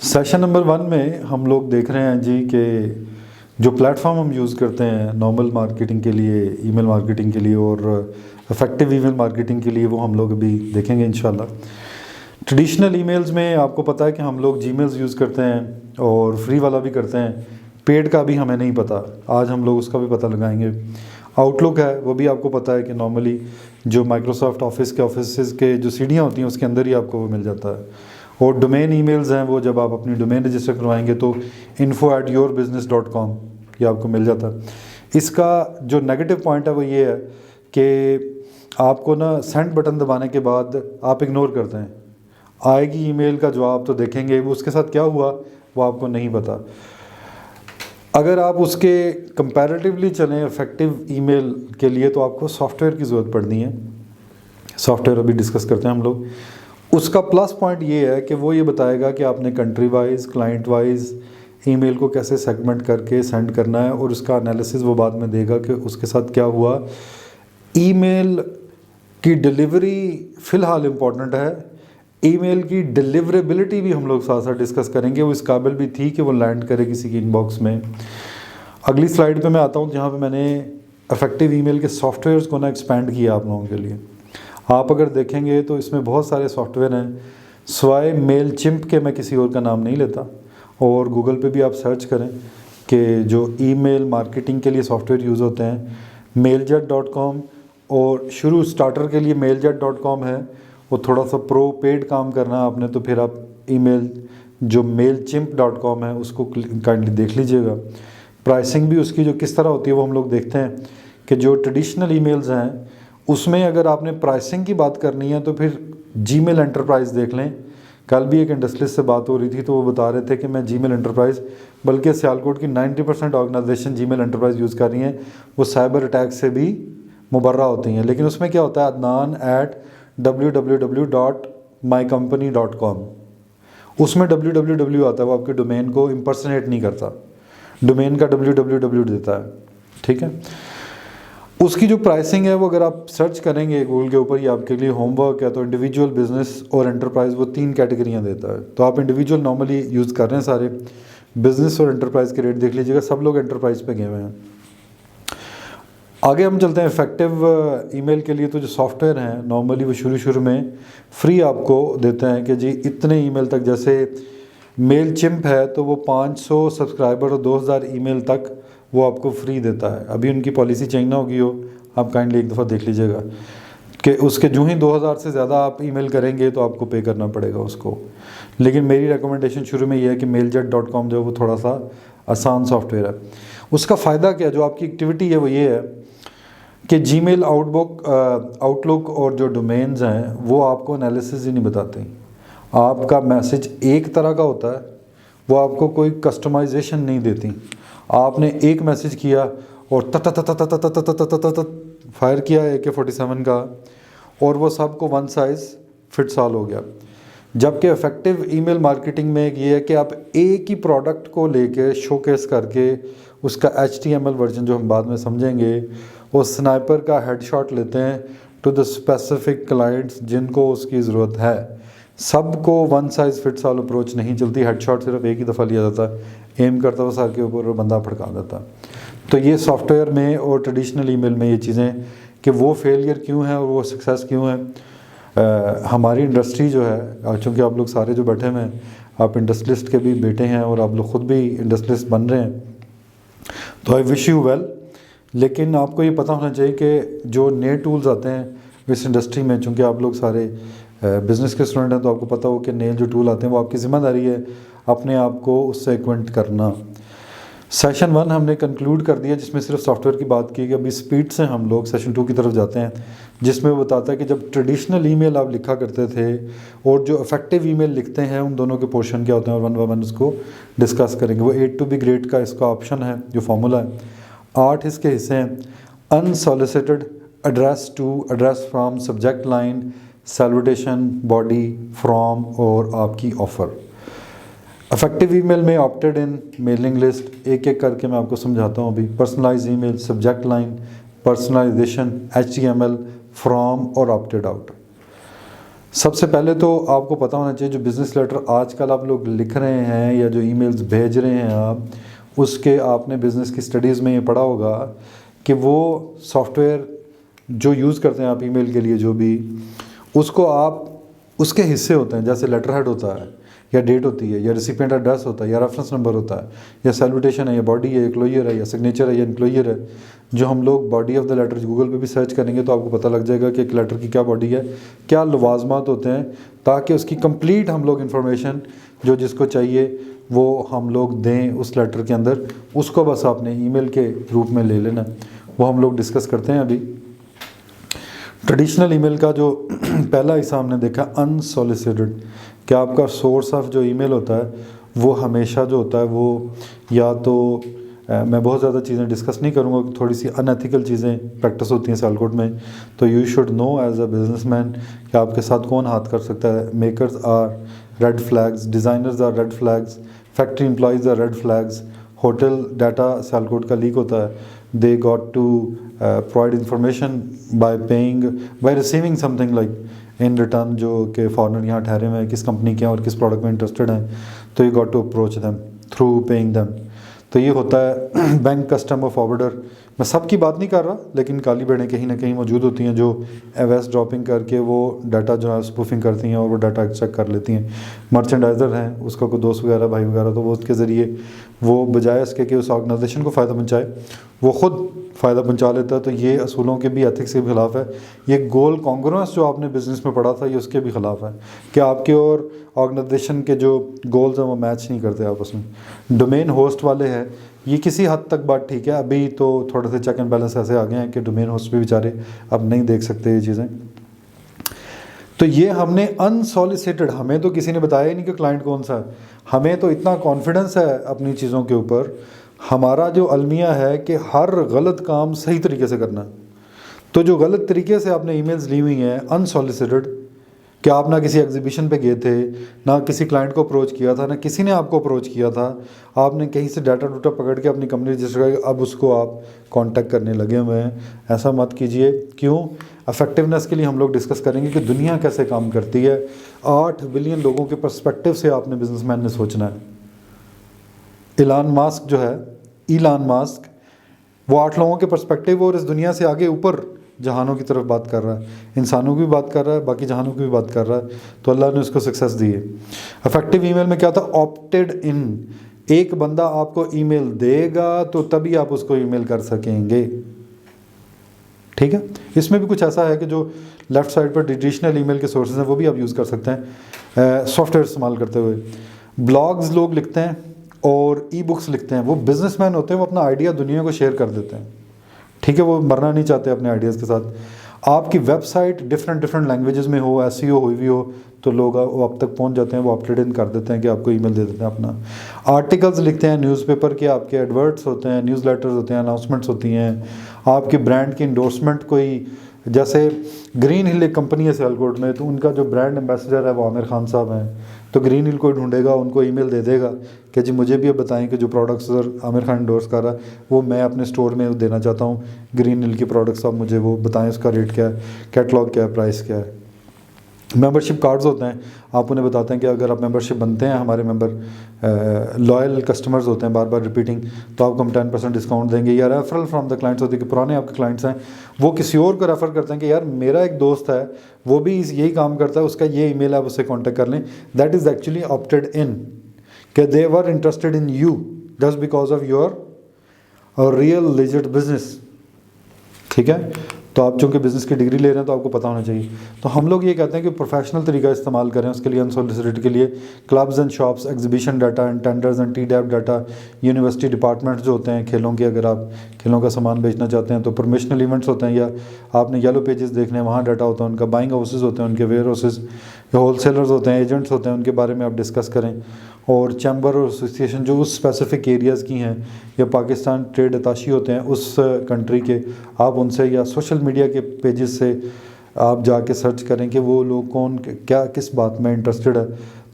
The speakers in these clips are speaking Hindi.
सेशन नंबर 1 में हम लोग देख रहे हैं जी कि जो प्लेटफॉर्म हम यूज़ करते हैं नॉर्मल मार्केटिंग के लिए, ईमेल मार्केटिंग के लिए और इफ़ेक्टिव ईमेल मार्केटिंग के लिए, वो हम लोग अभी देखेंगे इंशाल्लाह। ट्रेडिशनल ईमेल्स में आपको पता है कि हम लोग जीमेल्स यूज़ करते हैं और फ्री वाला भी करते हैं, पेड का भी हमें नहीं पता, आज हम लोग उसका भी पता लगाएंगे। आउटलुक है वो भी आपको पता है कि नॉर्मली जो माइक्रोसॉफ्ट ऑफिस के ऑफिस के जो सीढ़ियाँ होती हैं उसके अंदर ही आपको वो मिल जाता है। और डोमेन ईमेल्स हैं वो जब आप अपनी डोमेन रजिस्टर करवाएंगे तो info@yourbusiness.com ये आपको मिल जाता है। इसका जो नेगेटिव पॉइंट है वो ये है कि आपको ना सेंड बटन दबाने के बाद आप इग्नोर करते हैं, आएगी ईमेल का जवाब तो देखेंगे, वो उसके साथ क्या हुआ वो आपको नहीं पता। अगर आप उसके कंपैरेटिवली चलें इफ़ेक्टिव ईमेल के लिए तो आपको सॉफ्टवेयर की ज़रूरत पड़नी है। सॉफ्टवेयर अभी डिस्कस करते हैं हम लोग। उसका प्लस पॉइंट ये है कि वो ये बताएगा कि आपने country wise, client wise email को कैसे सेगमेंट करके सेंड करना है, और उसका एनालिसिस वो बाद में देगा कि उसके साथ क्या हुआ। ईमेल की डिलीवरी फ़िलहाल इम्पॉर्टेंट है, ईमेल की डिलीवरेबिलिटी भी हम लोग साथ साथ डिस्कस करेंगे, वो इस काबिल भी थी कि वो लैंड करे किसी की इनबॉक्स में। अगली स्लाइड पे मैं आता हूँ जहाँ पे मैंने इफ़ेक्टिव ईमेल के सॉफ्टवेयर्स को ना एक्सपेंड किया आप लोगों के लिए। आप अगर देखेंगे तो इसमें बहुत सारे सॉफ्टवेयर हैं, स्वाय मेल चिम्प के मैं किसी और का नाम नहीं लेता, और गूगल पे भी आप सर्च करें कि जो ईमेल मार्केटिंग के लिए सॉफ्टवेयर यूज़ होते हैं, mailjet.com, और शुरू स्टार्टर के लिए mailjet.com है, वो थोड़ा सा प्रो पेड काम करना है आपने तो फिर आप ईमेल जो mailchimp.com है उसको काइंडली देख लीजिएगा। प्राइसिंग भी उसकी जो किस तरह होती है वो हम लोग देखते हैं कि जो ट्रेडिशनल ईमेल्स हैं उसमें अगर आपने प्राइसिंग की बात करनी है तो फिर जीमेल एंटरप्राइज देख लें। कल भी एक इंडस्ट्रियलिस्ट से बात हो रही थी तो वो बता रहे थे कि मैं जीमेल एंटरप्राइज, बल्कि सियालकोट की 90% ऑर्गेनाइजेशन जीमेल एंटरप्राइज यूज़ कर रही हैं, वो साइबर अटैक से भी मुबर्रा होती हैं। लेकिन उसमें क्या होता है, adnan@www.mycompany.com, उसमें www आता है, वो आपके डोमेन को इम्पर्सनेट नहीं करता, डोमेन का www देता है, ठीक है। उसकी जो प्राइसिंग है वो अगर आप सर्च करेंगे गूगल के ऊपर, ये आपके लिए होमवर्क है, तो इंडिविजुअल, बिजनेस और एंटरप्राइज वो 3 कैटेगरियाँ देता है। तो आप इंडिविजुअल नॉर्मली यूज़ कर रहे हैं सारे, बिजनेस और एंटरप्राइज के रेट देख लीजिएगा, सब लोग एंटरप्राइज पे गए हुए हैं। आगे हम चलते हैं इफ़ेक्टिव ईमेल के लिए। तो जो सॉफ्टवेयर हैं नॉर्मली वो शुरू में फ्री आपको देते हैं कि जी इतने ईमेल तक, जैसे मेल चिम्प है तो वो 500 सब्सक्राइबर और 2000 ईमेल तक वो आपको फ्री देता है। अभी उनकी पॉलिसी चेंज ना होगी हो, आप काइंडली एक दफ़ा देख लीजिएगा कि उसके जो ही 2000 से ज़्यादा आप ईमेल करेंगे तो आपको पे करना पड़ेगा उसको। लेकिन मेरी रिकमेंडेशन शुरू में ये है कि mailjet.com जो है वो थोड़ा सा आसान सॉफ्टवेयर है। उसका फ़ायदा क्या, जो आपकी एक्टिविटी है वो ये है कि जीमेल, आउटलुक और जो डोमेन्स हैं वो आपको एनालिसिस ही नहीं बताते। आपका मैसेज एक तरह का होता है, वो आपको कोई कस्टमाइजेशन नहीं देती। आपने एक मैसेज किया और फायर किया AK-47 का, और वो सबको वन साइज़ फिट्स ऑल हो गया। जबकि इफ़ेक्टिव ईमेल मार्केटिंग में ये है कि आप एक ही प्रोडक्ट को लेके शोकेस करके उसका HTML वर्जन, जो हम बाद में समझेंगे, वो स्नाइपर का हेडशॉट लेते हैं टू द स्पेसिफिक क्लाइंट्स जिनको उसकी ज़रूरत है। सबको one size fits all approach नहीं चलती, हेडशॉट सिर्फ एक ही दफ़ा लिया जाता है, एम करता हुआ सर के ऊपर और बंदा फड़का देता। तो ये सॉफ्टवेयर में और ट्रेडिशनल ईमेल में ये चीज़ें कि वो फेलियर क्यों है और वो सक्सेस क्यों है। हमारी इंडस्ट्री जो है, चूँकि आप लोग सारे जो बैठे हुए हैं आप इंडस्ट्रियलिस्ट के भी बेटे हैं और आप लोग ख़ुद भी इंडस्ट्रियलिस्ट बन रहे हैं, तो आई विश यू वेल। लेकिन आपको ये पता होना चाहिए कि जो नए टूल्स आते हैं इस इंडस्ट्री में, चूँकि आप लोग सारे बिज़नेस के स्टूडेंट हैं तो आपको पता हो कि नए जो टूल आते हैं वो आपकी ज़िम्मेदारी है अपने आप को उससे एक्वेंट करना। सेशन 1 हमने कंक्लूड कर दिया जिसमें सिर्फ सॉफ्टवेयर की बात की गई। अभी स्पीड से हम लोग सेशन 2 की तरफ जाते हैं, जिसमें वो बताता है कि जब ट्रेडिशनल ईमेल आप लिखा करते थे और जो इफ़ेक्टिव ईमेल लिखते हैं उन दोनों के पोर्शन क्या होते हैं, और 1 बाय 1 उसको डिस्कस करेंगे। वो 8 to be great का इसका ऑप्शन है, जो फार्मूला है। 8 इसके हिस्से हैं। Unsolicited, address to, address from, subject line, salutation, body, from और आपकी ऑफ़र। इफ़ेक्टिव ईमेल में ऑप्टेड इन, मेलिंग लिस्ट, एक एक करके मैं आपको समझाता हूँ अभी। Personalise email, subject line, personalisation, HTML, from और ऑप्टेड आउट। सबसे पहले तो आपको पता होना चाहिए जो बिज़नेस लेटर आजकल आप लोग लिख रहे हैं या जो ईमेल्स भेज रहे हैं आप, उसके आपने बिज़नेस की स्टडीज़ में ये पढ़ा होगा कि वो सॉफ्टवेयर जो यूज़ करते हैं आप ईमेल के लिए जो भी, उसको आप उसके हिस्से होते हैं, जैसे लेटर हेड होता है या डेट होती है या रिसिपिएंट एड्रेस होता है या रेफरेंस नंबर होता है या सैल्यूटेशन है या बॉडी है या क्लोजर है या सिग्नेचर है या इनक्लोजर है। जो हम लोग body of the letter Google पे भी सर्च करेंगे तो आपको पता लग जाएगा कि एक लेटर की क्या बॉडी है, क्या लवाजमात होते हैं, ताकि उसकी कंप्लीट हम लोग इन्फॉर्मेशन जो जिसको चाहिए वो हम लोग दें उस लेटर के अंदर। उसको बस आपने ईमेल के रूप में ले लेना, वो हम लोग डिस्कस करते हैं अभी। ट्रेडिशनल ईमेल का जो पहला हिस्सा हमने देखा अनसॉलिसिटेड, कि आपका सोर्स ऑफ जो ईमेल होता है वो हमेशा जो होता है वो या तो मैं बहुत ज़्यादा चीज़ें डिस्कस नहीं करूँगा, थोड़ी सी अनएथिकल चीज़ें प्रैक्टिस होती हैं सियालकोट में, तो you should know as a businessman कि आपके साथ कौन हाथ कर सकता है। Makers are red flags, designers are red flags, factory employees are red flags, hotel data Sialkot का लीक होता है, they got to provide information by paying, by receiving something like in return, जो कि फॉरनर यहाँ ठहरे हुए हैं, किस कंपनी के हैं और किस प्रोडक्ट में इंटरेस्टेड हैं, तो you got to approach them through paying them। तो ये होता है बैंक कस्टमर फॉरवर्डर। मैं सब की बात नहीं कर रहा, लेकिन काली भेड़ें कहीं ना कहीं मौजूद होती हैं जो एवएस ड्रॉपिंग करके वो डाटा जो है स्पूफिंग करती हैं और वो डाटा एक्सट्रैक्ट कर लेती हैं। मर्चेंडाइज़र हैं, उसका कोई दोस्त वगैरह भाई वगैरह, तो वो उसके ज़रिए वो बजाय इसके कि उस ऑर्गेनाइजेशन को फ़ायदा पहुँचाए वो ख़ुद फ़ायदा पहुँचा लेता है। तो ये असूलों के भी, एथिक्स के भी ख़िलाफ़ है। ये गोल कॉन्ग्रुएंस जो आपने बिज़नेस में पढ़ा था ये उसके भी ख़िलाफ़ है कि आपके और ऑर्गेनाइजेशन के जो गोल्स हैं वो मैच नहीं करते आपस में। डोमेन होस्ट वाले हैं, ये किसी हद तक बात ठीक है, अभी तो थोड़े से चेक एंड बैलेंस ऐसे आ गए हैं कि डोमेन होस्ट भी बेचारे अब नहीं देख सकते ये चीज़ें। तो ये हमने अनसॉलिसिटेड, हमें तो किसी ने बताया ही नहीं कि क्लाइंट कौन सा है, हमें तो इतना कॉन्फिडेंस है अपनी चीज़ों के ऊपर, हमारा जो अलमिया है कि हर गलत काम सही तरीके से करना। तो जो गलत तरीके से आपने ईमेल्स ली हुई हैं अनसॉलिसिटेड, कि आप ना किसी एग्जीबिशन पे गए थे, ना किसी क्लाइंट को अप्रोच किया था, ना किसी ने आपको अप्रोच किया था, आपने कहीं से डाटा डूटा पकड़ के अपनी कंपनी रजिस्टर करके अब उसको आप कांटेक्ट करने लगे हुए हैं। ऐसा मत कीजिए। क्यों? इफेक्टिवनेस के लिए हम लोग डिस्कस करेंगे कि दुनिया कैसे काम करती है। 8 बिलियन लोगों के पर्सपेक्टिव से आपने बिजनेसमैन ने सोचना है। इलान मास्क वो 8 लोगों के पर्सपेक्टिव और इस दुनिया से आगे ऊपर जहानों की तरफ बात कर रहा है, इंसानों की भी बात कर रहा है, बाकी जहानों की भी बात कर रहा है, तो अल्लाह ने उसको सक्सेस दी है। इफेक्टिव ईमेल में क्या था? ऑप्टेड इन। एक बंदा आपको ईमेल देगा तो तभी आप उसको ईमेल कर सकेंगे, ठीक है। इसमें भी कुछ ऐसा है कि जो लेफ्ट साइड पर ट्रेडिशनल ईमेल के सोर्सेज हैं वो भी आप यूज़ कर सकते हैं सॉफ्टवेयर इस्तेमाल करते हुए। ब्लॉग्स लोग लिखते हैं और ई बुक्स लिखते हैं, वो बिजनेसमैन होते हैं, वो अपना आइडिया दुनिया को शेयर कर देते हैं, ठीक है। वो मरना नहीं चाहते अपने आइडियाज़ के साथ। आपकी वेबसाइट डिफरेंट लैंग्वेजेस में हो, एसईओ हुई भी हो, तो लोग वो अब तक पहुंच जाते हैं, वो अपडेट इन कर देते हैं कि आपको ईमेल दे देते हैं अपना। आर्टिकल्स लिखते हैं न्यूज़पेपर के, आपके एडवर्ट्स होते हैं, न्यूज़लेटर्स होते हैं, अनाउंसमेंट्स होती हैं, आपके ब्रांड की इंडोर्समेंट, कोई जैसे ग्रीन हिल एक कंपनी है सियालकोट में, तो उनका जो ब्रांड एम्बेसडर है वो आमिर खान साहब हैं, तो ग्रीन हिल कोई ढूंढेगा, उनको ईमेल दे देगा कि जी मुझे भी अब बताएं कि जो प्रोडक्ट्स आमिर खान इंडोर्स कर रहा है वो मैं अपने स्टोर में देना चाहता हूँ, ग्रीन हिल के प्रोडक्ट्स आप मुझे वो बताएं, उसका रेट क्या है, कैटलॉग क्या है, प्राइस क्या है। मेंबरशिप कार्ड्स होते हैं, आप उन्हें बताते हैं कि अगर आप मेंबरशिप बनते हैं, हमारे मेंबर लॉयल कस्टमर्स होते हैं बार बार रिपीटिंग, तो आपको हम 10% डिस्काउंट देंगे। या रेफरल फ्रॉम द क्लाइंट्स होती है कि पुराने आपके क्लाइंट्स हैं वो किसी और को रेफ़र करते हैं कि यार मेरा एक दोस्त है वो भी यही काम करता है, उसका ये ईमेल है, आप उससे कॉन्टैक्ट कर लें। That is actually opted in, कि they were interested in you just because of your real legit business, ठीक है। तो आप चूँकि बिज़नेस की डिग्री ले रहे हैं तो आपको पता होना चाहिए। तो हम लोग ये कहते हैं कि प्रोफेशनल तरीका इस्तेमाल करें उसके लिए, अनसॉलिसिटेड के लिए। Clubs and shops, exhibition data and tenders and TDAP data, university departments जो होते हैं खेलों के, अगर आप खेलों का सामान बेचना चाहते हैं तो प्रमोशनल इवेंट्स होते हैं, या आपने येलो पेजेस देखने हैं वहाँ डाटा होता है उनका, बाइंग हाउसेज होते हैं उनके, वेयर हाउसेज, या होलसेलर्स होते हैं, एजेंट्स होते हैं, उनके बारे में आप डिस्कस करें। और चैम्बर और एसोसिएशन जो उस स्पेसिफिक एरियाज़ की हैं, या पाकिस्तान ट्रेड अताशी होते हैं उस कंट्री के, आप उनसे, या सोशल मीडिया के पेजेस से आप जाके सर्च करें कि वो लोग कौन क्या किस बात में इंटरेस्टेड है,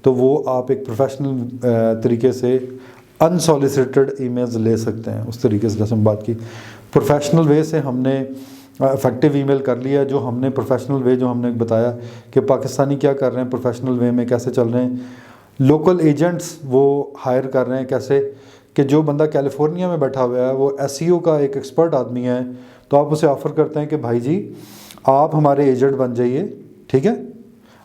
तो वो आप एक प्रोफेशनल तरीके से अनसॉलिसिटेड ईमेल्स ले सकते हैं। उस तरीके से जैसे हम बात की प्रोफेशनल वे से, हमने इफेक्टिव ईमेल कर लिया जो हमने प्रोफेशनल वे, जो हमने बताया कि पाकिस्तानी क्या कर रहे हैं प्रोफेशनल वे में, कैसे चल रहे हैं, लोकल एजेंट्स वो हायर कर रहे हैं कैसे, कि जो बंदा कैलिफोर्निया में बैठा हुआ है वो एसईओ का एक एक्सपर्ट आदमी है, तो आप उसे ऑफ़र करते हैं कि भाई जी आप हमारे एजेंट बन जाइए, ठीक है,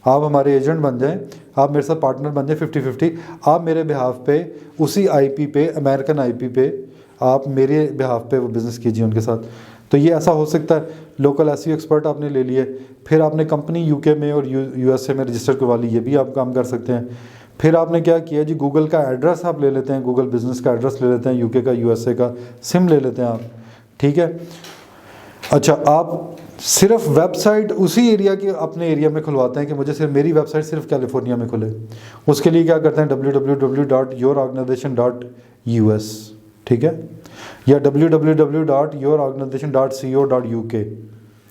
आप हमारे एजेंट बन जाएं, आप मेरे साथ पार्टनर बन जाए 50-50, आप मेरे बिहाफ पे उसी आईपी पे, अमेरिकन आईपी पे आप मेरे बिहाफ पे वो बिज़नेस कीजिए उनके साथ। तो ये ऐसा हो सकता है, लोकल एसईओ एक्सपर्ट आपने ले लिए, फिर आपने कंपनी यूके में और यूएसए में रजिस्टर करवा ली, ये भी आप काम कर सकते हैं। फिर आपने क्या किया जी, गूगल का एड्रेस आप ले लेते हैं, गूगल बिज़नेस का एड्रेस ले लेते हैं, यूके का यूएसए का सिम ले लेते हैं आप, ठीक है। अच्छा, आप सिर्फ वेबसाइट उसी एरिया की अपने एरिया में खुलवाते हैं कि मुझे सिर्फ मेरी वेबसाइट सिर्फ कैलिफोर्निया में खुले, उसके लिए क्या करते हैं www.yourorganization.us, ठीक है, या www.yourorganization.co.uk,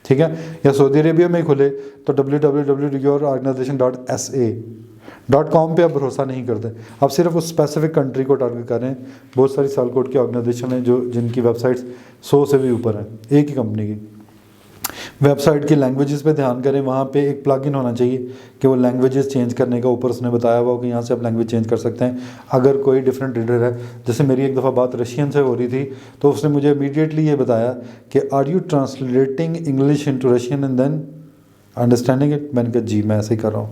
ठीक है, या सऊदी अरेबिया में खुले तो www.yourorganization.sa.com पे आप भरोसा नहीं करते, आप सिर्फ उस स्पेसिफिक कंट्री को टारगेट कर रहे हैं। बहुत सारी सालकोट की ऑर्गेनाइजेशन है जो जिनकी वेबसाइट्स 100 से भी ऊपर हैं एक ही कंपनी की। वेबसाइट की लैंग्वेजेस पे ध्यान करें, वहाँ पे एक प्लगइन होना चाहिए कि वो लैंग्वेजेस चेंज करने का, ऊपर उसने बताया हुआ कि यहाँ से आप लैंग्वेज चेंज कर सकते हैं अगर कोई डिफरेंट रीडर है। जैसे मेरी एक दफ़ा बात रशियन से हो रही थी तो उसने मुझे इमीडिएटली ये बताया कि are you translating English into Russian and then understanding it. मैंने कहा जी मैं ऐसे ही कर रहा हूँ।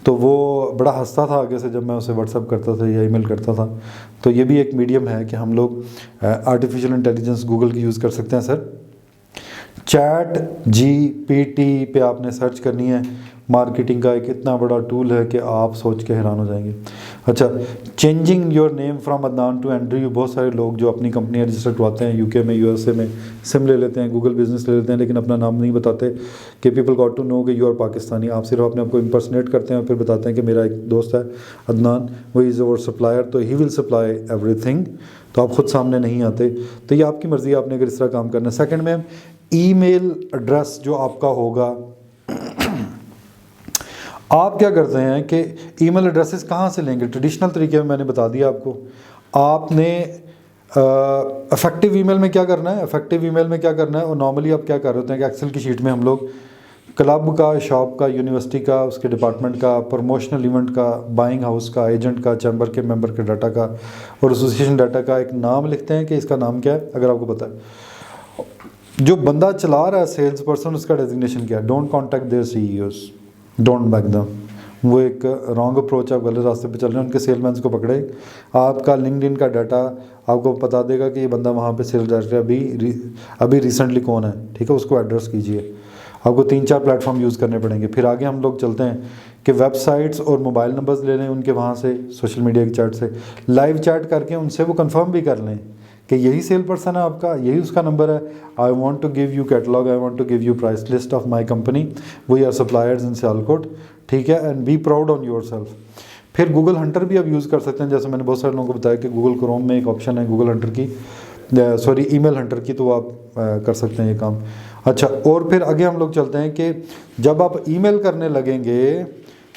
तो वो बड़ा हंसता था आगे से जब मैं उसे व्हाट्सअप करता था या ईमेल करता था। तो ये भी एक मीडियम है कि हम लोग आर्टिफिशियल इंटेलिजेंस गूगल की यूज़ कर सकते हैं। सर चैट जीपीटी पे आपने सर्च करनी है, मार्केटिंग का एक इतना बड़ा टूल है कि आप सोच के हैरान हो जाएंगे। अच्छा, changing your name from Adnan to Andrew, बहुत सारे लोग जो अपनी कंपनियां रजिस्टर करवाते हैं यूके में यूएसए में, सिम ले लेते हैं, गूगल बिजनेस ले लेते हैं, लेकिन अपना नाम नहीं बताते कि पीपल गॉट टू नो कि यू आर पाकिस्तानी। आप सिर्फ अपने आपको इम्पर्सनेट करते हैं और फिर बताते हैं कि मेरा एक दोस्त है अदनान, वो इज़ अवर सप्लायर, तो ही विल सप्लाई एवरीथिंग, तो आप खुद सामने नहीं आते। तो ये आपकी मर्ज़ी है, आपने अगर इस तरह काम करना है। सेकंड में ईमेल एड्रेस जो आपका होगा, आप क्या करते हैं कि ईमेल एड्रेसेस कहाँ से लेंगे? ट्रेडिशनल तरीके में मैंने बता दिया आपको। आपने इफेक्टिव ईमेल में क्या करना है, इफेक्टिव ईमेल में क्या करना है, और नॉर्मली आप क्या कर रहे होते हैं कि एक्सेल की शीट में हम लोग क्लब का, शॉप का, यूनिवर्सिटी का, उसके डिपार्टमेंट का, प्रमोशनल इवेंट का, बाइंग हाउस का, एजेंट का, चैम्बर के मेंबर के डाटा का और एसोसिएशन डाटा का एक नाम लिखते हैं कि इसका नाम क्या है। अगर आपको पता है जो बंदा चला रहा है सेल्स पर्सन, उसका डेजिग्नेशन क्या है, don't contact their CEOs, don't back them. वो एक रॉन्ग अप्रोच, आप गलत रास्ते पे चल रहे हैं। उनके सेलमैन्स को पकड़े, आपका लिंक्डइन का डाटा आपको बता देगा कि ये बंदा वहाँ पे सेल्स डायरेक्टर अभी रिसेंटली कौन है, ठीक है, उसको एड्रेस कीजिए। आपको 3-4 प्लेटफॉर्म यूज़ करने पड़ेंगे। फिर आगे हम लोग चलते हैं कि वेबसाइट्स और मोबाइल नंबर्स ले लें उनके, वहाँ से सोशल मीडिया की चैट से लाइव चैट करके उनसे वो कंफर्म भी कर लें कि यही सेल पर्सन है आपका, यही उसका नंबर है। I want to give you catalogue, I want to give you price list of my company, we are suppliers in Sialkot, ठीक है, and be proud on yourself. फिर गूगल हंटर भी आप यूज़ कर सकते हैं, जैसे मैंने बहुत सारे लोगों को बताया कि गूगल क्रोम में एक ऑप्शन है गूगल हंटर की, सॉरी ईमेल हंटर की, तो आप कर सकते हैं ये काम। अच्छा, और फिर आगे हम लोग चलते हैं कि जब आप ईमेल करने लगेंगे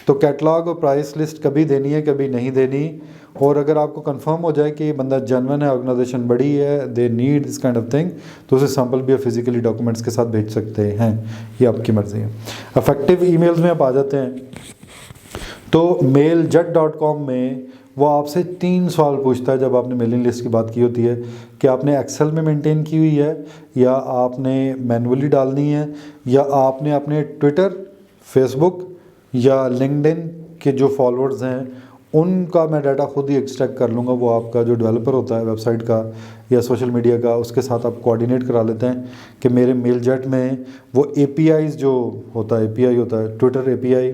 तो कैटलॉग और प्राइस लिस्ट कभी देनी है, कभी नहीं देनी। और अगर आपको कंफर्म हो जाए कि ये बंदा जेन्युइन है, ऑर्गेनाइजेशन बड़ी है, they need this kind of thing, तो उसे सैम्पल भी आप फिजिकली डॉक्यूमेंट्स के साथ भेज सकते हैं। ये आपकी मर्ज़ी है। इफेक्टिव ईमेल्स में आप आ जाते हैं तो mailjet.com में वो आपसे 3 सवाल पूछता है जब आपने मेलिंग लिस्ट की बात की होती है कि आपने एक्सेल में मेंटेन की हुई है, या आपने मैनुअली डालनी है, या आपने अपने ट्विटर, फेसबुक या लिंक्डइन के जो फॉलोअर्स हैं उनका मैं डाटा खुद ही एक्सट्रैक्ट कर लूँगा। वो आपका जो डेवलपर होता है वेबसाइट का या सोशल मीडिया का, उसके साथ आप कोऑर्डिनेट करा लेते हैं कि मेरे मेलजेट में वो APIs जो होता है, API होता है, Twitter API,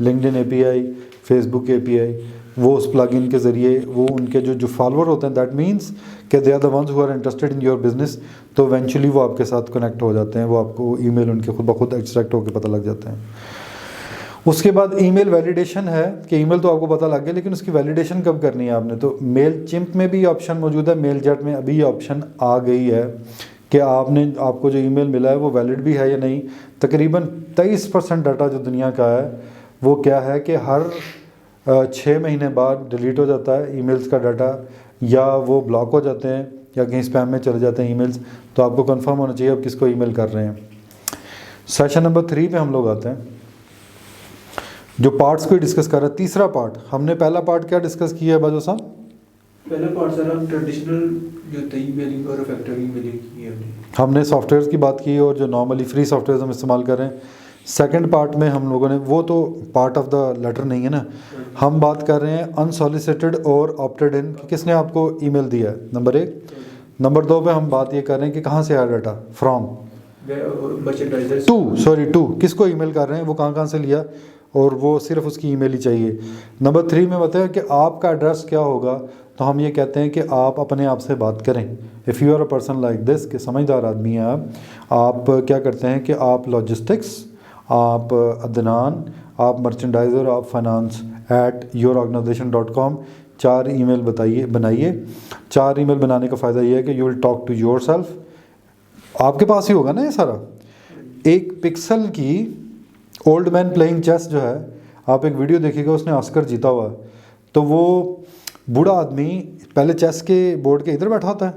LinkedIn API, Facebook API, वो उस प्लगइन के ज़रिए वो उनके जो फॉलोअर होते हैं, दैट मीन्स कि they are the ones who are interested in your business, तो इवेंचुअली वो आपके साथ कनेक्ट हो जाते हैं। वो आपको ईमेल उनके खुद ब खुद एक्सट्रैक्ट होकर पता लग जाते हैं। उसके बाद ईमेल वैलिडेशन है कि ईमेल तो आपको पता लग गया, लेकिन उसकी वैलिडेशन कब करनी है आपने। तो मेल चिम्प में भी ऑप्शन मौजूद है, मेल जेट में अभी ये ऑप्शन आ गई है कि आपको जो ईमेल मिला है वो वैलिड भी है या नहीं। तकरीबन 23% डाटा जो दुनिया का है वो क्या है कि हर 6 महीने बाद डिलीट हो जाता है ईमेल्स का डाटा, या वो ब्लॉक हो जाते हैं या कहीं स्पैम में चले जाते हैं ईमेल्स। तो आपको कंफर्म होना चाहिए आप किसको ईमेल कर रहे हैं। सेशन नंबर 3 पे हम लोग आते हैं, जो पार्ट्स को डिस्कस कर रहे हैं। तीसरा पार्ट, हमने पहला पार्ट क्या डिस्कस किया है बाजू साहब? पहला पार्ट सर हम ट्रेडिशनल जो था ईमेलिंग और इफेक्टिव ईमेलिंग की है हमने सॉफ्टवेयर की बात की और जो नॉर्मली फ्री सॉफ्टवेयर हम इस्तेमाल कर रहे हैं। सेकंड पार्ट में हम लोगों ने, वो तो पार्ट ऑफ द लेटर नहीं है ना, हम बात कर रहे हैं अनसॉलिसिटेड और ऑप्टेड इन, किसने आपको ईमेल दिया है, नंबर 1। नंबर 2 पे हम बात ये कर रहे हैं कि कहाँ से आया डाटा, फ्रॉम टू, किसको ईमेल कर रहे हैं, वो कहाँ से लिया, और वो सिर्फ उसकी ईमेल ही चाहिए। नंबर 3 में बताया कि आपका एड्रेस क्या होगा, तो हम ये कहते हैं कि आप अपने आप से बात करें। If you are a person like this, कि समझदार आदमी हैं आप क्या करते हैं कि आप लॉजिस्टिक्स, आप अदनान, आप मर्चेंडाइज़र, आप फाइनेंस @yourorganization.com 4 ईमेल बनाइए। 4 ईमेल बनाने का फ़ायदा ये है कि you will talk to yourself, आपके पास ही होगा ना ये सारा। एक पिक्सल की ओल्ड मैन प्लेइंग चेस जो है, आप एक वीडियो देखिएगा, उसने ऑस्कर जीता हुआ है, तो वो बूढ़ा आदमी पहले चेस के बोर्ड के इधर बैठा होता है,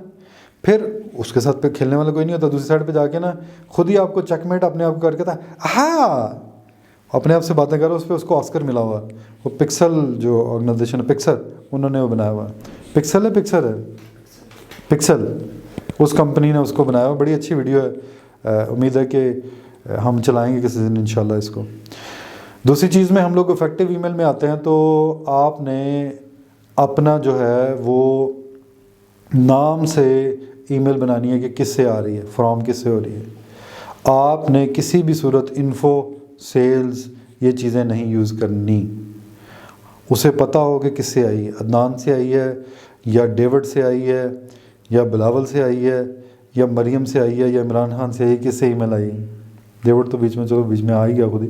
फिर उसके साथ पे खेलने वाला कोई नहीं होता, दूसरी साइड पे जाके ना खुद ही आपको चेकमेट अपने आप को करके था, हाँ अपने आप से बातें करो, उस पर उसको ऑस्कर मिला हुआ है। वो पिक्सल जो ऑर्गेनाइजेशन है, पिक्सल, उन्होंने वो बनाया हुआ है। पिक्सल है पिक्सल, उस कंपनी ने उसको बनाया हुआ, बड़ी अच्छी वीडियो है। उम्मीद है कि हम चलाएंगे किसी दिन इंशाल्लाह इसको। दूसरी चीज़ में हम लोग इफेक्टिव ईमेल में आते हैं, तो आपने अपना जो है वो नाम से ईमेल बनानी है कि किससे आ रही है, फ्रॉम किससे हो रही है। आपने किसी भी सूरत इन्फो, सेल्स, ये चीज़ें नहीं यूज़ करनी। उसे पता हो कि किससे आई है, अदनान से आई है, या डेविड से आई है, या बिलावल से आई है, या मरियम से आई है, या इमरान खान से आई, किससे ईमेल आई। डेविड तो बीच में आ ही गया खुद ही।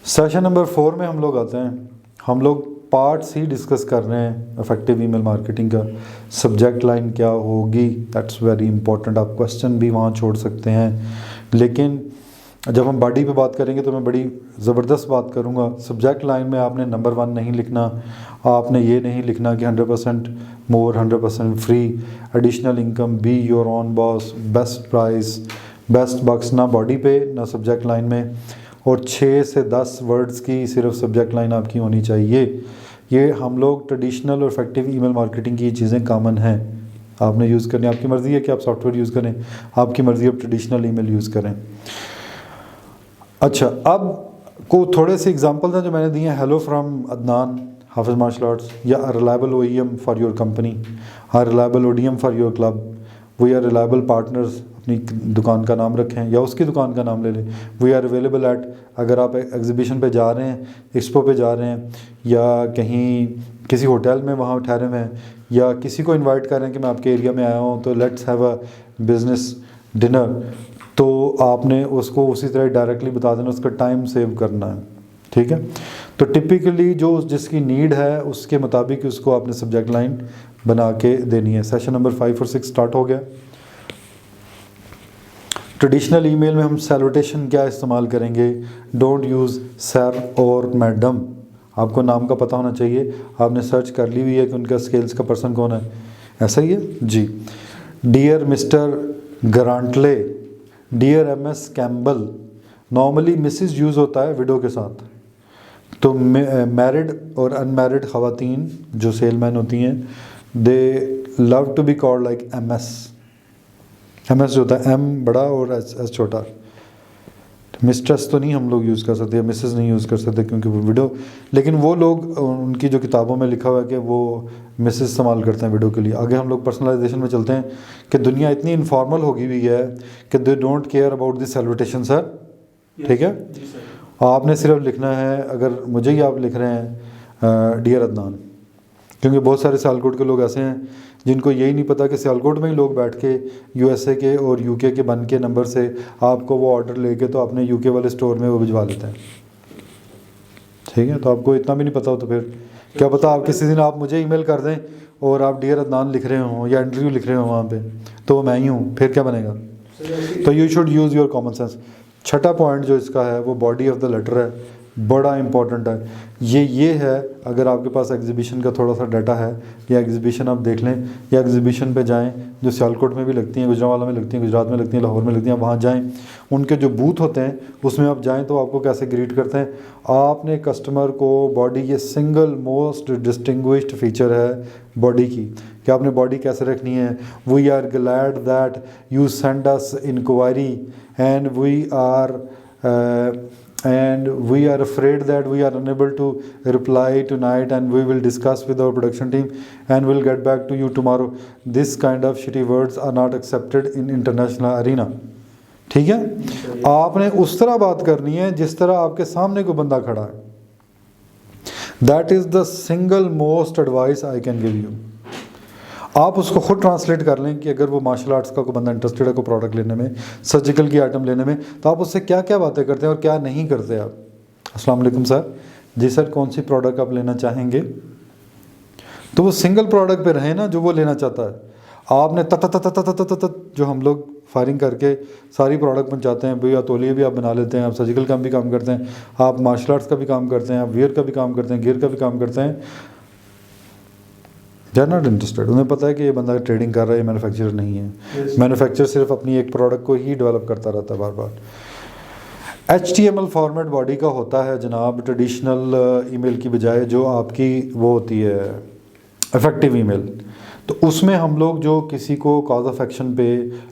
सेशन नंबर 4 में हम लोग आते हैं। हम लोग पार्ट्स ही डिस्कस कर रहे हैं इफेक्टिव ईमेल मार्केटिंग का। सब्जेक्ट लाइन क्या होगी, दैट्स वेरी इंपॉर्टेंट। आप क्वेश्चन भी वहाँ छोड़ सकते हैं, लेकिन जब हम बॉडी पे बात करेंगे तो मैं बड़ी ज़बरदस्त बात करूँगा। सब्जेक्ट लाइन में आपने नंबर 1 नहीं लिखना, आपने ये नहीं लिखना कि 100% more, 100% free, additional income, be your own boss, best price, best bucks, ना बॉडी पे ना सब्जेक्ट लाइन में। और 6 से 10 वर्ड्स की सिर्फ सब्जेक्ट लाइन आपकी होनी चाहिए। ये हम लोग ट्रेडिशनल और इफेक्टिव ईमेल मार्केटिंग की चीज़ें कॉमन हैं, आपने यूज़ करनी, आपकी मर्ज़ी है कि आप सॉफ्टवेयर यूज़ करें, आपकी मर्ज़ी आप ट्रेडिशनल ईमेल यूज़ करें। अच्छा, अब को थोड़े से एग्जांपल्स हैं जो मैंने दिए हैं। Hello from Adnan Hafiz martial arts, या reliable OEM for your company, reliable ODM for your club, we are reliable partners, अपनी दुकान का नाम रखें या उसकी दुकान का नाम ले लें। वी आर अवेलेबल एट, अगर आप एग्जीबिशन पे जा रहे हैं, एक्सपो पे जा रहे हैं, या कहीं किसी होटल में वहाँ ठहरे हुए हैं, या किसी को इनवाइट कर रहे हैं कि मैं आपके एरिया में आया हूँ तो let's have a business dinner, तो आपने उसको उसी तरह डायरेक्टली बता देना, उसका टाइम सेव करना है, ठीक है। तो टिपिकली जो जिसकी नीड है उसके मुताबिक उसको आपने सब्जेक्ट लाइन बना के देनी है। सेशन नंबर 5 और 6 स्टार्ट हो गया। ट्रेडिशनल ईमेल में हम सैल्यूटेशन क्या इस्तेमाल करेंगे, डोंट यूज़ सर और मैडम, आपको नाम का पता होना चाहिए। आपने सर्च कर ली हुई है कि उनका स्केल्स का पर्सन कौन है, ऐसा ही है जी। Dear Mister Grantley, dear MS Campbell, normally Mrs use होता है विडो के साथ। तो मैरिड और अनमैरिड ख़वातीन जो सेलमैन होती हैं, they love to be called like MS जो होता है M बड़ा और S छोटा। मिस्ट्रेस तो नहीं हम लोग यूज़ कर सकते, मिसेस नहीं यूज़ कर सकते क्योंकि वो विडो, लेकिन वो लोग उनकी जो किताबों में लिखा हुआ है कि वो मिसेस इस्तेमाल करते हैं विडो के लिए। आगे हम लोग पर्सनलाइजेशन में चलते हैं कि दुनिया इतनी इनफॉर्मल हो गई हुई है कि they don't care about this salutation sir, ठीक है। आपने सिर्फ लिखना है, अगर मुझे ही आप लिख रहे हैं डियर अदनान, क्योंकि बहुत सारे सियालकोट के लोग ऐसे हैं जिनको यही नहीं पता कि सियालकोट में ही लोग बैठ के USA के और UK के बन के नंबर से आपको वो ऑर्डर लेके तो अपने UK वाले स्टोर में वो भिजवा लेते हैं, ठीक है। तो आपको इतना भी नहीं पता हो तो फिर क्या पता आप किसी दिन आप मुझे ईमेल कर दें और आप डियर अदनान लिख रहे हों या इंटरव्यू लिख रहे हो वहाँ पे, तो मैं ही हूँ, फिर क्या बनेगा। तो you should use your common sense. छठा पॉइंट जो इसका है वो बॉडी ऑफ द लेटर है। बड़ा इंपॉर्टेंट है। ये है, अगर आपके पास एग्जीबिशन का थोड़ा सा डाटा है, या एग्जीबिशन आप देख लें, या एग्जीबिशन पे जाएं जो सियालकोट में भी लगती हैं, गुजरांवाला में लगती हैं, गुजरात में लगती हैं, लाहौर में लगती हैं, वहाँ जाएं, उनके जो बूथ होते हैं उसमें आप जाएं तो आपको कैसे ग्रीट करते हैं। आपने कस्टमर को बॉडी, ये सिंगल मोस्ट डिस्टिंग्विश्ड फीचर है बॉडी की, कि आपने बॉडी कैसे रखनी है। We are glad that you send us inquiry and we are afraid that we are unable to reply tonight, and we will discuss with our production team and we'll get back to you tomorrow. This kind of shitty words are not accepted in international arena. ठीक है, आपने उस तरह बात करनी है जिस तरह आपके सामने कोई बंदा खड़ा है। That is the single most advice I can give you. आप उसको खुद ट्रांसलेट कर लें कि अगर वो मार्शल आर्ट्स का कोई बंदा इंटरेस्टेड है कोई प्रोडक्ट लेने में, सर्जिकल की आइटम लेने में, तो आप उससे क्या क्या बातें करते हैं और क्या नहीं करते आप। अस्सलाम वालेकुम सर, जी सर कौन सी प्रोडक्ट आप लेना चाहेंगे, तो वो सिंगल प्रोडक्ट पे रहे ना जो वो लेना चाहता है। आपने तत जो हम लोग फायरिंग करके सारी प्रोडक्ट पहुंचाते हैं, भैया तौलिए भी आप बना लेते हैं, आप सर्जिकल का भी काम करते हैं, आप मार्शल आर्ट्स का भी काम करते हैं, आप वियर का भी काम करते हैं, गियर का भी काम करते हैं, दे आर नॉट इंटरेस्टेड। उन्हें पता है कि ये बंदा ट्रेडिंग कर रहा है, ये मैन्युफैक्चरर नहीं है। मैन्युफैक्चरर सिर्फ अपनी एक प्रोडक्ट को ही डेवलप करता रहता है बार बार। HTML फॉर्मेट बॉडी का होता है जनाब, ट्रेडिशनल ईमेल की बजाय जो आपकी वो होती है इफेक्टिव ईमेल। तो उसमें हम लोग जो किसी को कॉज ऑफ एक्शन पे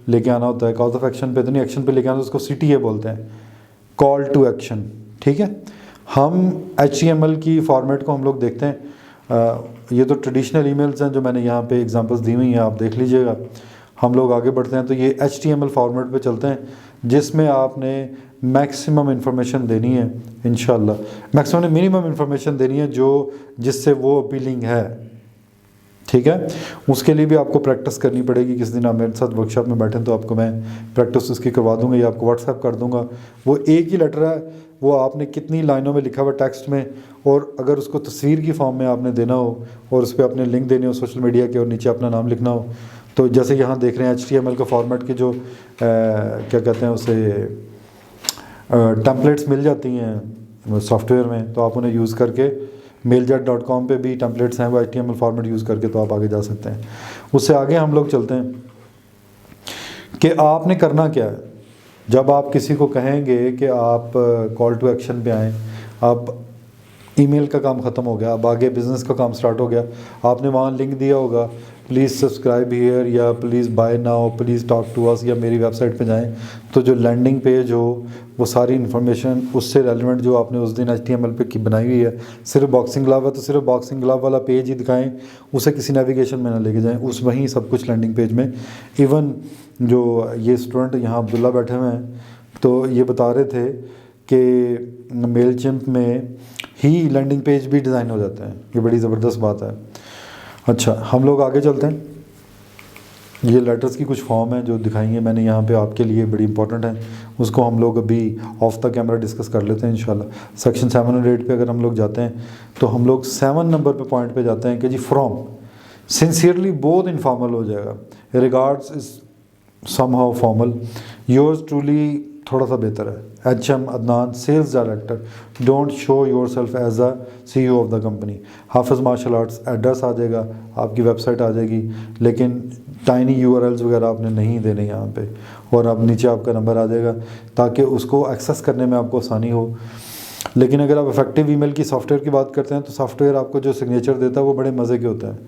लेके आना होता है, कॉज ऑफ एक्शन पे तो नहीं, एक्शन पे लेके आना, उसको CTA बोलते हैं, कॉल टू एक्शन। ठीक है, हम HTML की फॉर्मेट को हम लोग देखते हैं। ये तो ट्रेडिशनल ईमेल्स हैं जो मैंने यहाँ पे एग्जांपल्स दी हुई हैं, आप देख लीजिएगा। हम लोग आगे बढ़ते हैं तो ये HTML फॉर्मेट पे चलते हैं जिसमें आपने मैक्सिमम इन्फॉर्मेशन देनी है, इंशाल्लाह मैक्सिमम मिनिमम इन्फॉर्मेशन देनी है जो जिससे वो अपीलिंग है। ठीक है, उसके लिए भी आपको प्रैक्टिस करनी पड़ेगी। किस दिन आप मेरे साथ वर्कशॉप में बैठें तो आपको मैं प्रैक्टिस उसकी करवा दूंगा या आपको व्हाट्सएप कर दूंगा। वो एक ही लेटर है, वो आपने कितनी लाइनों में लिखा हुआ टेक्स्ट में, और अगर उसको तस्वीर की फॉर्म में आपने देना हो और उस पर अपने लिंक देने हो सोशल मीडिया के और नीचे अपना नाम लिखना हो, तो जैसे यहाँ देख रहे हैं HTML का फॉर्मेट के जो क्या कहते हैं उसे टेम्पलेट्स मिल जाती हैं सॉफ्टवेयर में, तो आप उन्हें यूज़ करके mailjet.com पे भी टेम्पलेट्स हैं वो HTML फॉर्मेट यूज़ करके तो आप आगे जा सकते हैं। उससे आगे हम लोग चलते हैं कि आपने करना क्या है। जब आप किसी को कहेंगे कि आप कॉल टू एक्शन पे आएँ, आप ईमेल का काम ख़त्म हो गया, अब आगे बिज़नेस का काम स्टार्ट हो गया, आपने वहाँ लिंक दिया होगा प्लीज़ सब्सक्राइब हियर या please buy now, please talk to us, या मेरी वेबसाइट पे जाएं, तो जो लैंडिंग पेज हो वो सारी इन्फॉर्मेशन उससे रेलिवेंट जो आपने उस दिन HTML पे की बनाई हुई है, सिर्फ बॉक्सिंग ग्लव है तो सिर्फ बॉक्सिंग ग्लव वाला पेज ही दिखाएं, उसे किसी नेविगेशन में ना लेके जाएं, उस वहीं सब कुछ लैंडिंग पेज में। इवन जो ये स्टूडेंट यहाँ अब्दुल्ला बैठे हुए हैं तो ये बता रहे थे कि मेलचिम्प में ही लैंडिंग पेज भी डिज़ाइन हो जाते हैं, ये बड़ी ज़बरदस्त बात है। अच्छा, हम लोग आगे चलते हैं। ये लेटर्स की कुछ फॉर्म है जो दिखाएंगे मैंने यहाँ पे आपके लिए, बड़ी इंपॉर्टेंट है, उसको हम लोग अभी ऑफ द कैमरा डिस्कस कर लेते हैं इंशाल्लाह। सेक्शन 7 और 8 पे अगर हम लोग जाते हैं तो हम लोग 7 नंबर पे पॉइंट पे जाते हैं कि जी फ्रॉम सिंसियरली बोथ इनफॉर्मल हो जाएगा, regards is somehow formal, yours truly थोड़ा सा बेहतर है, HM Adnan sales director, don't show yourself as a CEO of the company. Hafiz martial arts address आ जाएगा, आपकी वेबसाइट आ जाएगी, लेकिन टाइनी URLs वगैरह आपने नहीं देने यहाँ पे, और अब नीचे आपका नंबर आ जाएगा ताकि उसको एक्सेस करने में आपको आसानी हो। लेकिन अगर आप इफेक्टिव ईमेल की सॉफ्टवेयर की बात करते हैं तो सॉफ्टवेयर आपको जो सिग्नेचर देता है वो बड़े मज़े के होते हैं।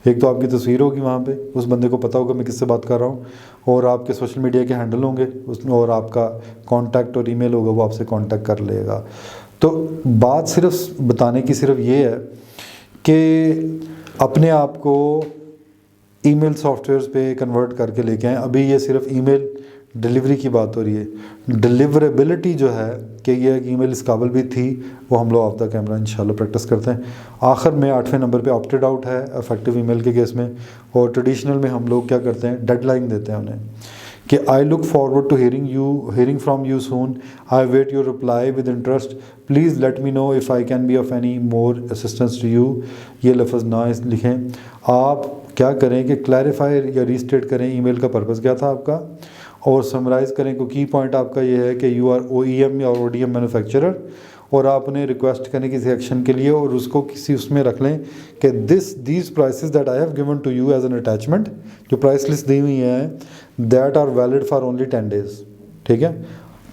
एक तो आपकी तस्वीर होगी वहाँ पे, उस बंदे को पता होगा मैं किससे बात कर रहा हूँ, और आपके सोशल मीडिया के हैंडल होंगे उसमें, और आपका कॉन्टैक्ट और ईमेल होगा, वो आपसे कॉन्टैक्ट कर लेगा। तो बात सिर्फ बताने की सिर्फ ये है कि अपने आप को ईमेल सॉफ्टवेयर्स पे कन्वर्ट करके लेके आएँ। अभी ये सिर्फ ईमेल डिलीवरी की बात हो रही है, डिलीवरेबिलिटी जो है कि ये ईमेल इस काबिल भी थी, वो हम लोग ऑफ द कैमरा इंशाल्लाह प्रैक्टिस करते हैं। आखिर में 8वें नंबर पे ऑप्टेड आउट है इफेक्टिव ईमेल के केस में, और ट्रेडिशनल में हम लोग क्या करते हैं, डेडलाइन देते हैं उन्हें कि I look forward to hearing from you soon, I wait your reply with interest, please let me know if I can be of any more assistance to you. ये लफ्ज़ ना लिखें, आप क्या करें कि क्लैरिफाई या रीस्टेट करें ईमेल का पर्पज़ क्या था आपका, और समराइज़ करें को की पॉइंट आपका ये है कि यू आर OEM या ODM मैन्युफैक्चरर, और आप उन्हें रिक्वेस्ट करें किसी एक्शन के लिए और उसको किसी उसमें रख लें कि these prices that I have given to you as an attachment, जो प्राइस लिस्ट दी हुई है that are valid for only 10 days, ठीक है,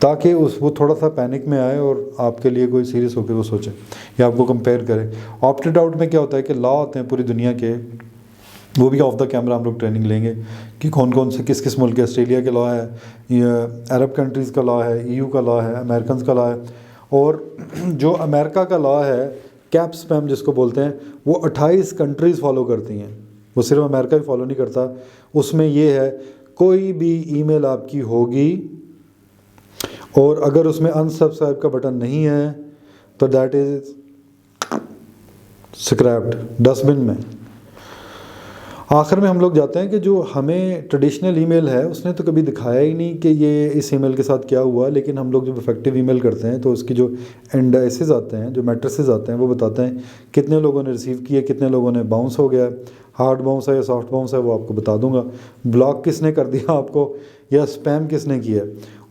ताकि वो थोड़ा सा पैनिक में आए और आपके लिए कोई सीरियस होकर वो सोचे या आपको कंपेयर करें। ऑप्टेड आउट में क्या होता है कि लॉ होते हैं पूरी दुनिया के, वो भी ऑफ द कैमरा हम लोग ट्रेनिंग लेंगे कि कौन कौन से किस किस मुल्क के, ऑस्ट्रेलिया के लॉ है, अरब कंट्रीज़ का लॉ है, EU का लॉ है, अमेरिकन का लॉ है। और जो अमेरिका का लॉ है कैप स्पैम जिसको बोलते हैं, वो 28 कंट्रीज़ फॉलो करती हैं, वो सिर्फ अमेरिका ही फॉलो नहीं करता। उसमें ये है कोई भी ईमेल आपकी होगी और अगर उसमें अनसब्सक्राइब का बटन नहीं है तो दैट इज़ स्क्रैप्ड, डस्टबिन में। आखिर में हम लोग जाते हैं कि जो हमें ट्रेडिशनल ईमेल है उसने तो कभी दिखाया ही नहीं कि ये इस ईमेल के साथ क्या हुआ, लेकिन हम लोग जब इफेक्टिव ईमेल करते हैं तो उसकी जो इंडाइसेस आते हैं, जो मैट्रिसेस आते हैं, वो बताते हैं कितने लोगों ने रिसीव किए, कितने लोगों ने बाउंस हो गया, हार्ड बाउंस है या सॉफ्ट बाउंस है, वो आपको बता दूंगा, ब्लॉक किसने कर दिया आपको या स्पैम किसने किया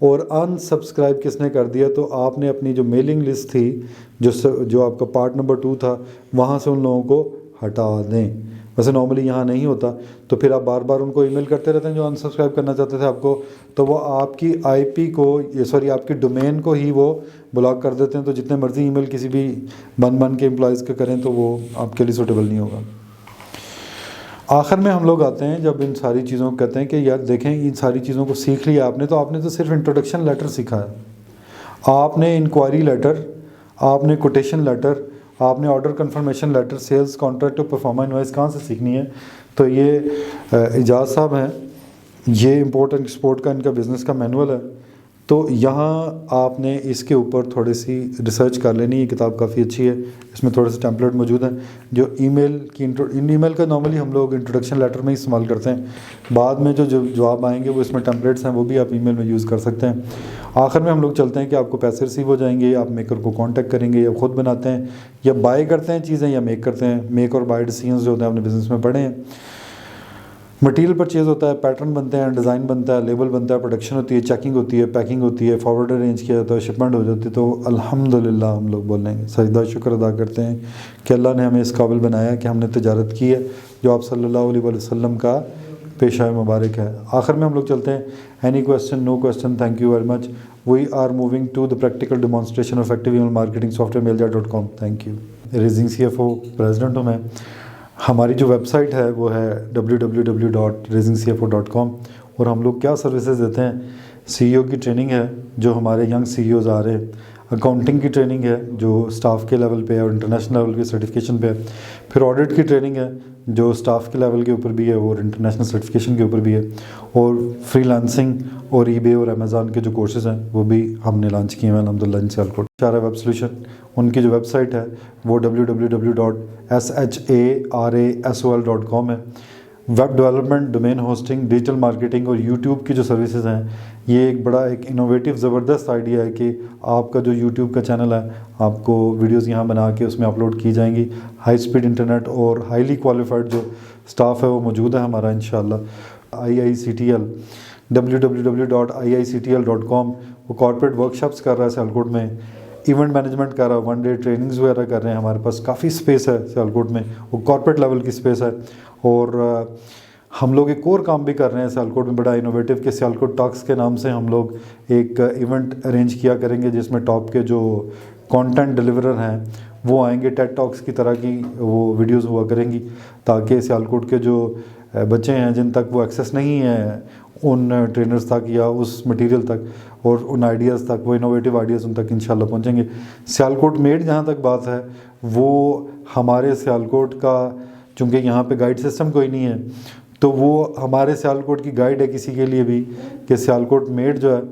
और अनसब्सक्राइब किसने कर दिया। तो आपने अपनी जो मेलिंग लिस्ट थी, जो आपका पार्ट नंबर 2 था, वहाँ से उन लोगों को हटा दें। वैसे नॉर्मली यहाँ नहीं होता, तो फिर आप बार बार उनको ईमेल करते रहते हैं जो अनसब्सक्राइब करना चाहते थे आपको, तो वो आपकी IP को आपकी डोमेन को ही वो ब्लॉक कर देते हैं। तो जितने मर्जी ईमेल किसी भी बन के एम्प्लॉयज़ के करें तो वो आपके लिए सूटेबल नहीं होगा। आखिर में हम लोग आते हैं जब इन सारी चीज़ों को कहते हैं कि यार देखें इन सारी चीज़ों को सीख लिया आपने, तो आपने तो सिर्फ इंट्रोडक्शन लेटर सीखा है, आपने इंक्वायरी लेटर, आपने कोटेशन लेटर, आपने order confirmation letter, sales contract और परफॉर्मा इनवॉइस कहाँ से सीखनी है। तो ये इजाज़ साहब हैं, ये इंपोर्ट एंड एक्सपोर्ट का इनका बिज़नेस का मैनुअल है, तो यहाँ आपने इसके ऊपर थोड़ी सी रिसर्च कर लेनी। ये किताब काफ़ी अच्छी है, इसमें थोड़े से टेम्पलेट मौजूद हैं जो ईमेल की ईमेल का नॉर्मली हम लोग इंट्रोडक्शन लेटर में ही इस्तेमाल करते हैं, बाद में जो जवाब आएंगे वो इसमें टेम्पलेट्स हैं, वो भी आप ईमेल में यूज़ कर सकते हैं। आखिर में हम लोग चलते हैं कि आपको पैसे रिसीव हो जाएंगे, आप मेकर को कांटेक्ट करेंगे या ख़ुद बनाते हैं या बाय करते हैं चीज़ें या मेक करते हैं। मेक और बाय डिसीजंस जो होते हैं अपने बिज़नेस में पढ़े हैं। मटेरियल परचेज़ होता है, पैटर्न बनते हैं, डिज़ाइन बनता है, लेबल बनता है, प्रोडक्शन होती है, चेकिंग होती है, पैकिंग होती है, फॉरवर्ड अरेंज किया जाता है, शिपमेंट हो जाती है। तो अल्हम्दुलिल्लाह हम लोग बोलेंगे, सजदा शुक्र अदा करते हैं कि अल्लाह ने हमें इस काबिल बनाया कि हमने तिजारत की है जो आप सल्लल्लाहु अलैहि वसल्लम का पेशा मुबारक है। आखिर में हम लोग चलते हैं, any question, no question, thank you very much, we are moving to the practical demonstration of effective email marketing software mailjar.com। Thank you. रेजिंग CFO प्रेसिडेंट हूँ मैं। हमारी जो वेबसाइट है वो है www.raisingcfo.com और हम लोग क्या सर्विसेज देते हैं। CEO की ट्रेनिंग है जो हमारे यंग CEOs आ रहे हैं, अकाउंटिंग की ट्रेनिंग है जो स्टाफ के लेवल पे है और इंटरनेशनल लेवल की सर्टिफिकेशन पे है, फिर ऑडिट की ट्रेनिंग है जो स्टाफ के लेवल के ऊपर भी है और इंटरनेशनल सर्टिफिकेशन के ऊपर भी है, और फ्रीलांसिंग और eBay और अमेज़ॉन के जो कोर्सेज़ हैं वो भी हमने लॉन्च किए हैं अल्हम्दुलिल्लाह इन सियालकोट। शारा वेब सोल्यूशन, उनकी जो वेबसाइट है वो www.sharasol.com है। Web development, domain hosting, digital marketing और यूट्यूब की जो सर्विसेज हैं, ये एक बड़ा एक इनोवेटिव ज़बरदस्त आइडिया है कि आपका जो यूट्यूब का चैनल है आपको वीडियोस यहाँ बना के उसमें अपलोड की जाएंगी। हाई स्पीड इंटरनेट और हाईली क्वालिफाइड जो स्टाफ है वो मौजूद है हमारा इंशाल्लाह। IICTL, www.iictl.com, वो कॉर्पोरेट वर्कशॉप्स कर रहा है सियालकोट में, इवेंट मैनेजमेंट कर रहा है, 1 डे ट्रेनिंग्स वगैरह कर रहे हैं। हमारे पास काफ़ी स्पेस है सियालकोट में, वो कॉर्पोरेट लेवल की स्पेस है। और हम लोग एक और काम भी कर रहे हैं सियालकोट में बड़ा इनोवेटिव के सियालकोट टॉक्स के नाम से हम लोग एक इवेंट अरेंज किया करेंगे जिसमें टॉप के जो कंटेंट डिलीवरर हैं वो आएंगे, टेड टॉक्स की तरह की वो वीडियोस हुआ करेंगी ताकि सियालकोट के जो बच्चे हैं जिन तक वो एक्सेस नहीं है उन ट्रेनर्स तक या उस मटेरियल तक और उन आइडियाज़ तक, वो इनोवेटिव आइडियाज़ उन तक इंशाल्लाह पहुंचेंगे। सियालकोट मेड जहाँ तक बात है वो हमारे सियालकोट का, चूँकि यहाँ पे गाइड सिस्टम कोई नहीं है, तो वो हमारे सियालकोट की गाइड है किसी के लिए भी कि सियालकोट मेड जो है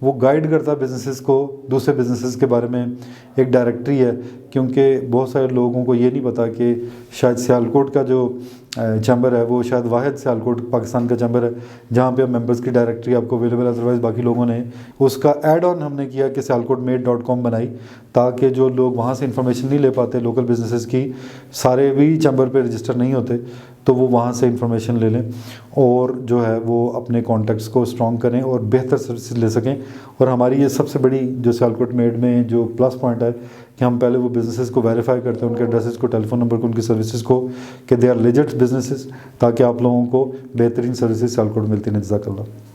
वो गाइड करता है बिज़नेसेस को दूसरे बिज़नेसेस के बारे में, एक डायरेक्टरी है। क्योंकि बहुत सारे लोगों को ये नहीं पता कि शायद सियालकोट का जो चैम्बर है वो शायद वाहिद सियालकोट पाकिस्तान का चैम्बर है जहाँ पे मेंबर्स की डायरेक्टरी आपको अवेलेबल है। अदरवाइज़ बाकी लोगों ने उसका ऐड ऑन हमने किया कि sialkotmade.com बनाई ताकि जो लोग वहाँ से इन्फॉर्मेशन नहीं ले पाते लोकल बिजनेसेस की, सारे भी चैम्बर पे रजिस्टर नहीं होते, तो वो वहाँ से इंफॉर्मेशन ले लें और जो है वो अपने कॉन्टैक्ट्स को स्ट्रॉन्ग करें और बेहतर सर्विसेज ले सकें। और हमारी ये सबसे बड़ी जो सियालकोट मेड में जो प्लस पॉइंट है कि हम पहले वो बिज़नेसेस को वेरीफाई करते हैं, उनके एड्रेसेस को, टेलीफोन नंबर को, उनकी सर्विसेज को, कि दे आर लेजिट बिजनेसेस, ताकि आप लोगों को बेहतरीन सर्विसेज सियालकोट मिलती हैं। जज़ाकल्लाह।